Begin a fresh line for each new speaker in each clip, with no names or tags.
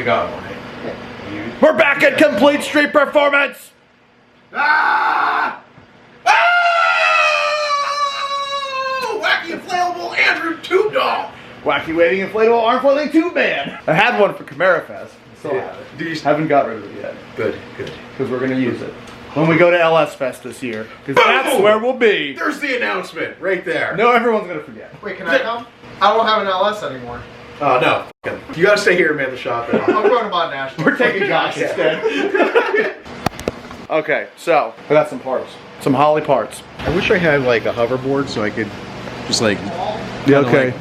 got one, eh?
Yeah. We're back at Complete Street Performance!
Ah! Ah! Wacky inflatable Andrew Tube Doll!
Wacky waving inflatable arm flailing tube man. I had one for Camaro Fest. Still have it. Haven't got rid of it yet.
Good, good.
Because we're going to use it when we go to LS Fest this year. Because that's where we'll be.
There's the announcement right there.
No, everyone's going to forget.
Wait, can I come? I don't have an LS anymore.
Oh, no. You got to stay here and man the shop.
I'm going to Mod National.
We're taking Josh instead. Okay, so I got some parts. Some Holly parts.
I wish I had like a hoverboard so I could just like...
Yeah, okay.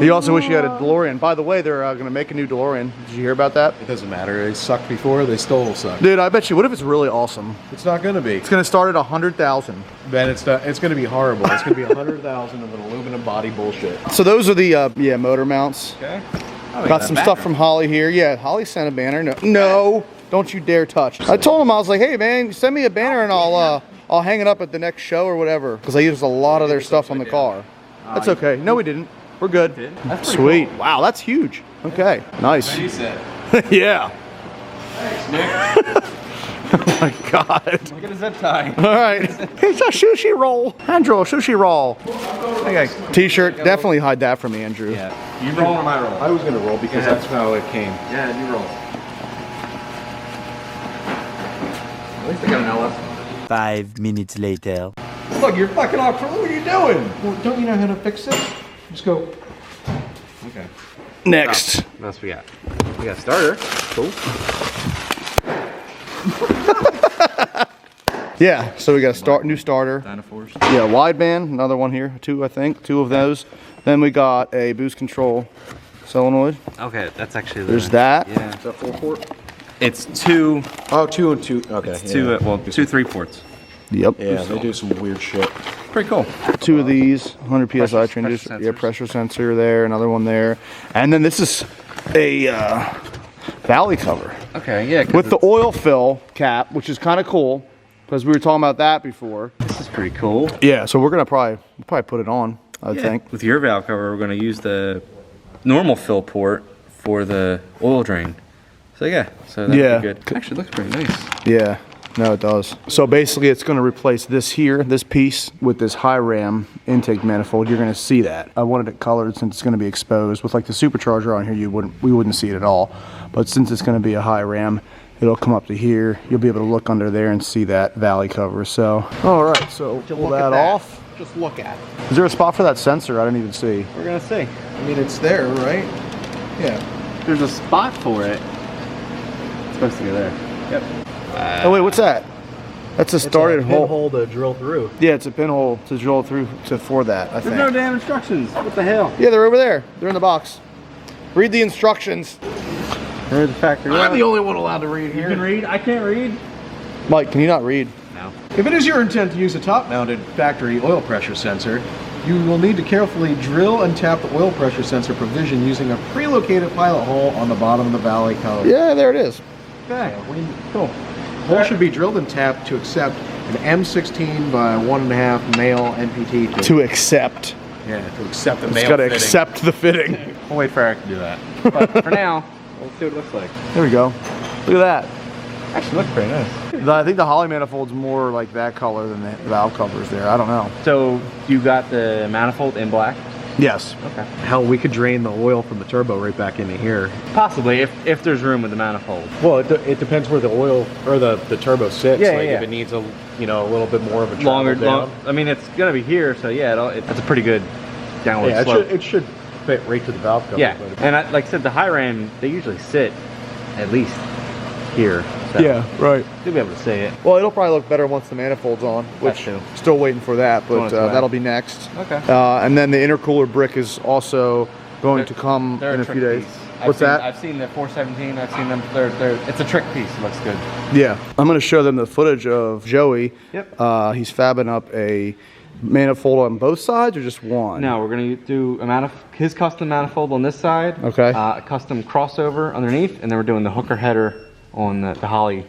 You also wish you had a DeLorean. By the way, they're going to make a new DeLorean. Did you hear about that?
It doesn't matter. They sucked before. They still suck.
Dude, I bet you. What if it's really awesome?
It's not going to be.
It's going to start at 100,000.
Then it's going to be horrible. It's going to be 100,000 of an aluminum body bullshit.
So those are the yeah, motor mounts.
Okay.
Got some stuff from Holly here. Yeah, Holly sent a banner. No, don't you dare touch. I told him, I was like, hey man, send me a banner and I'll hang it up at the next show or whatever. Because I used a lot of their stuff on the car. That's okay. No, we didn't. We're good. Sweet. Cool. Wow, that's huge. Okay, nice. Yeah.
Thanks, Nick.
Oh my God.
Look at the zip tie.
All right. It's a sushi roll. Andrew, a sushi roll.
Okay.
T-shirt. Definitely hide that from me, Andrew.
Yeah. You roll or I roll? I was going to roll because that's how it came. Yeah, you roll. At least I got an LS.
5 minutes later.
Look, you're fucking off. What are you doing? Well, don't you know how to fix it? Just go. Okay.
Next.
What else we got? We got starter. Cool.
Yeah, so we got a new starter.
Dynaforce.
Yeah, wideband, another one here, two I think, two of those. Then we got a boost control solenoid.
Okay, that's actually
There's that.
Yeah.
Is that 4-port?
It's two.
Oh, 2 and 2. Okay.
It's two. Well, 2 3-ports.
Yep.
Yeah, they do some weird shit.
Pretty cool.
Two of these, 100 PSI
Pressure
transducer. Yeah,
sensors.
pressure sensor there, another one there. And then this is a valley cover.
Okay, yeah.
With the oil fill cap, which is kind of cool, because we were talking about that before.
This is pretty cool.
Yeah, so we're gonna probably put it on, I think.
With your valve cover, we're going to use the normal fill port for the oil drain. So yeah, so that'd be good. Actually, it looks pretty nice.
Yeah, no, it does. So basically, it's going to replace this here, this piece, with this high ram intake manifold. You're going to see that. I wanted it colored since it's going to be exposed. With like the supercharger on here, we wouldn't see it at all. But since it's going to be a high ram, it'll come up to here. You'll be able to look under there and see that valley cover. So, all right, so pull that off.
Just look at it.
Is there a spot for that sensor? I didn't even see.
We're going to see.
I mean, it's there, right? Yeah.
There's a spot for it. It's supposed to go there.
Yep.
Oh wait, what's that? That's a started hole.
Pinhole to drill through.
Yeah, it's a pinhole to drill through for that, I think.
There's no damn instructions. What the hell?
Yeah, they're over there. They're in the box. Read the instructions.
There's the factory.
I'm the only one allowed to read here.
You can read? I can't read.
Mike, can you not read?
No.
If it is your intent to use a top-mounted factory oil pressure sensor, you will need to carefully drill and tap the oil pressure sensor provision using a pre-located pilot hole on the bottom of the valley cover.
Yeah, there it is.
Okay, cool. The hole should be drilled and tapped to accept an M16 by 1.5 male NPT fitting.
To accept.
Yeah, to accept the
It's
male
got to
fitting.
accept the fitting.
We'll wait for Eric to do that. But for now, we'll see what it looks like.
There we go. Look at that.
Actually, looks pretty nice.
I think the Holly manifold's more like that color than the valve covers there. I don't know.
So you got the manifold in black?
Yes.
Okay.
Hell, we could drain the oil from the turbo right back into here.
Possibly, if there's room with the manifold.
Well, it depends where the oil or the turbo sits.
Yeah,
like
yeah.
if it needs a little bit more of a
Longer,
travel down.
I mean, it's gonna be here, so yeah, it's a pretty good downward
Yeah,
slope.
it should fit right to the valve cover.
Yeah, and like I said, the high ram, they usually sit at least here. So
Yeah, right.
you'll be able to see it.
Well, it'll probably look better once the manifold's on, which
That's true.
still waiting for that, but
on its way.
that'll be next.
Okay.
And then the intercooler brick is also going to come
They're
in a
trick
few days.
piece.
What's that?
I've seen the 417. I've seen them. It's a trick piece. It looks good.
Yeah, I'm going to show them the footage of Joey.
Yep.
He's fabbing up a manifold on both sides or just one?
No, we're gonna do his custom manifold on this side.
Okay.
A custom crossover underneath, and then we're doing the hooker header on the Holly,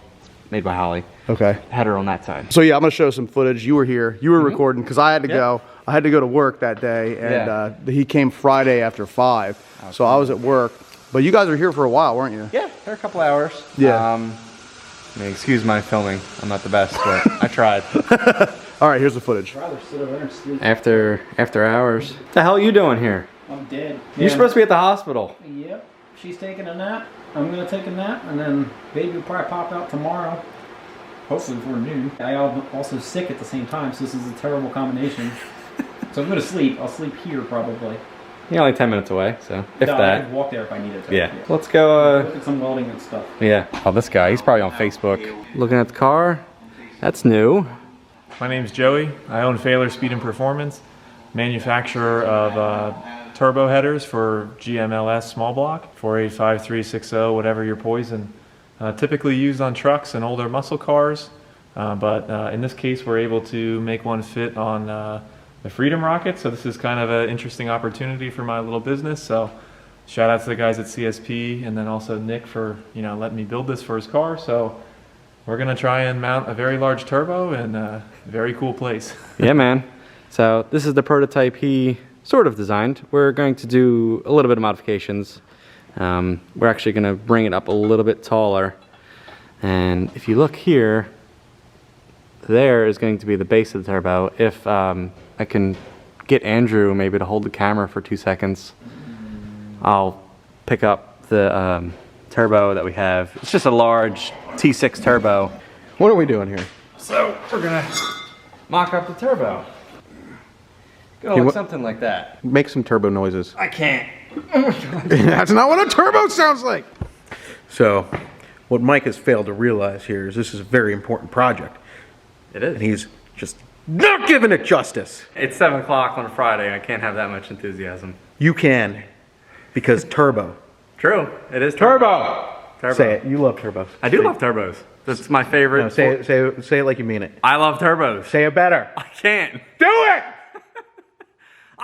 made by Holly.
Okay.
Header on that side.
So yeah, I'm going to show some footage. You were here. You were recording because I had to go. I had to go to work that day, and he came Friday after 5. So I was at work. But you guys were here for a while, weren't you?
Yeah. They're a couple hours.
Yeah.
I mean, excuse my filming. I'm not the best, but I tried.
All right, here's the footage.
I'd rather sit over there and sleep.
After hours. What the hell are you doing here?
I'm dead.
You're supposed to be at the hospital.
Yep. She's taking a nap. I'm gonna take a nap, and then baby will probably pop out tomorrow. Hopefully before noon. I am also sick at the same time, so this is a terrible combination. So I'm gonna sleep. I'll sleep here probably.
You're only 10 minutes away, so if
No, I
that.
could walk there if I needed to.
Yeah. Let's go.
Look at some welding and stuff.
Yeah. Oh, this guy. He's probably on Facebook. Looking at the car. That's new.
My name's Joey. I own Failer Speed and Performance, manufacturer of turbo headers for GMLS small block, 485, 360, whatever your poison. Typically used on trucks and older muscle cars, but in this case we're able to make one fit on the Freedom Rocket, so this is kind of an interesting opportunity for my little business. So shout out to the guys at CSP and then also Nick for letting me build this for his car. So we're gonna try and mount a very large turbo in a very cool place.
Yeah, man. So this is the prototype he sort of designed. We're going to do a little bit of modifications. We're actually going to bring it up a little bit taller. And if you look here, there is going to be the base of the turbo. If I can get Andrew maybe to hold the camera for 2 seconds, I'll pick up the turbo that we have. It's just a large T6 turbo.
What are we doing here?
So we're going to mock up the turbo. Go look something like that.
Make some turbo noises.
I can't.
That's not what a turbo sounds like. So, what Mike has failed to realize here is this is a very important project.
It is.
And he's just not giving it justice.
It's 7 o'clock on a Friday. I can't have that much enthusiasm.
You can, because turbo.
True. It is
Turbo!
Turbo.
Say it. You love turbos.
I do love turbos. That's my favorite.
No, say it like you mean it.
I love turbos.
Say it better.
I can't.
Do it!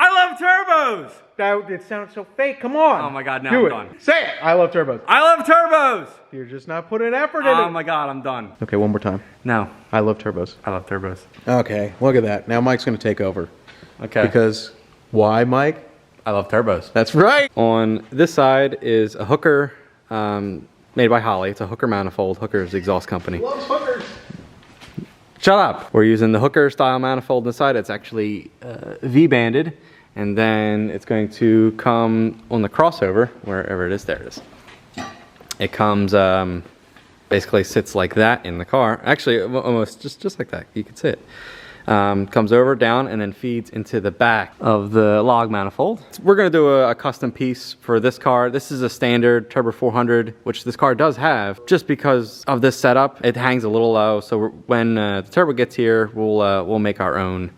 I love turbos.
It sounds so fake. Come on.
Oh my God, now
Do
I'm
it.
done.
Say it. I love turbos.
I love turbos.
You're just not putting effort in
Oh
it.
my God, I'm done.
Okay, one more time.
No,
I love turbos.
I love turbos.
Okay, look at that. Now Mike's going to take over.
Okay.
Because why, Mike?
I love turbos.
That's right.
On this side is a hooker made by Holly. It's a hooker manifold. Hooker's the exhaust company.
Loves hookers.
Shut up. We're using the hooker style manifold inside. It's actually V-banded. And then it's going to come on the crossover, wherever it is. There it is. It comes, basically sits like that in the car. Actually, almost just like that. You could see it. Comes over, down, and then feeds into the back of the log manifold. We're going to do a custom piece for this car. This is a standard Turbo 400, which this car does have. Just because of this setup, it hangs a little low. So when the turbo gets here, we'll make our own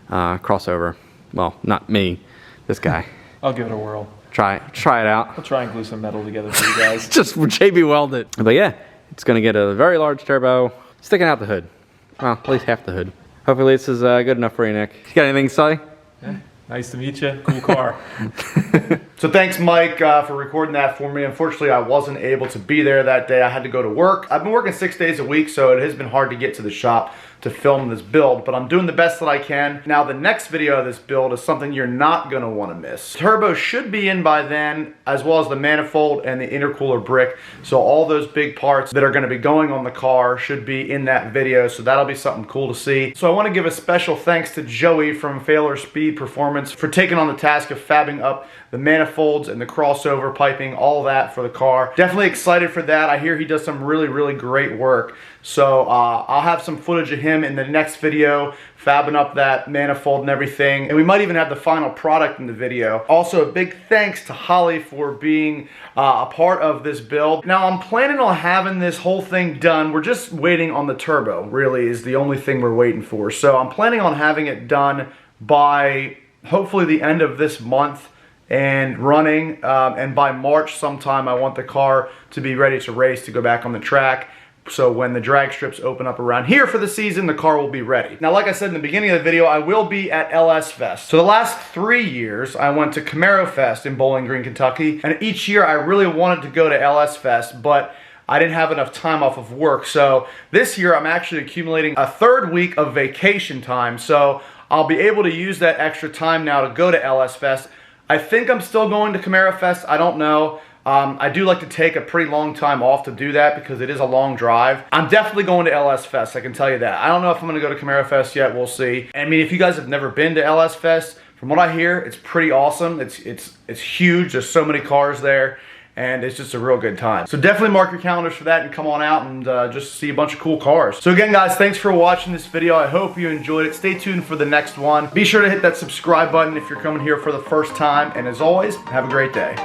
crossover. Well, not me, this guy.
I'll give it a whirl.
Try it out.
I'll try and glue some metal together for you guys.
Just JB weld it. But yeah, it's gonna get a very large turbo sticking out the hood. Well, at least half the hood. Hopefully this is good enough for you, Nick. You got anything to say?
Yeah. Nice to meet you. Cool car.
So thanks, Mike, for recording that for me. Unfortunately, I wasn't able to be there that day. I had to go to work. I've been working 6 days a week, so it has been hard to get to the shop to film this build, but I'm doing the best that I can. Now, the next video of this build is something you're not gonna wanna miss. Turbo should be in by then, as well as the manifold and the intercooler brick. So all those big parts that are gonna be going on the car should be in that video, so that'll be something cool to see. So I wanna give a special thanks to Joey from Failer Speed Performance for taking on the task of fabbing up the manifolds and the crossover piping, all that for the car. Definitely excited for that. I hear he does some really, really great work. So I'll have some footage of him in the next video, fabbing up that manifold and everything. And we might even have the final product in the video. Also, a big thanks to Holly for being a part of this build. Now, I'm planning on having this whole thing done. We're just waiting on the turbo, really, is the only thing we're waiting for. So I'm planning on having it done by hopefully the end of this month and running. And by March sometime, I want the car to be ready to race, to go back on the track. So when the drag strips open up around here for the season, the car will be ready. Now, like I said in the beginning of the video, I will be at LS Fest. So the last 3 years, I went to Camaro Fest in Bowling Green, Kentucky. And each year, I really wanted to go to LS Fest, but I didn't have enough time off of work. So this year, I'm actually accumulating a 3rd week of vacation time. So I'll be able to use that extra time now to go to LS Fest. I think I'm still going to Camaro Fest. I don't know. I do like to take a pretty long time off to do that because it is a long drive. I'm definitely going to LS Fest, I can tell you that. I don't know if I'm going to go to Camaro Fest yet, we'll see. I mean, if you guys have never been to LS Fest, from what I hear, it's pretty awesome. It's huge, there's so many cars there, and it's just a real good time. So definitely mark your calendars for that and come on out and just see a bunch of cool cars. So again, guys, thanks for watching this video. I hope you enjoyed it. Stay tuned for the next one. Be sure to hit that subscribe button if you're coming here for the first time, and as always, have a great day.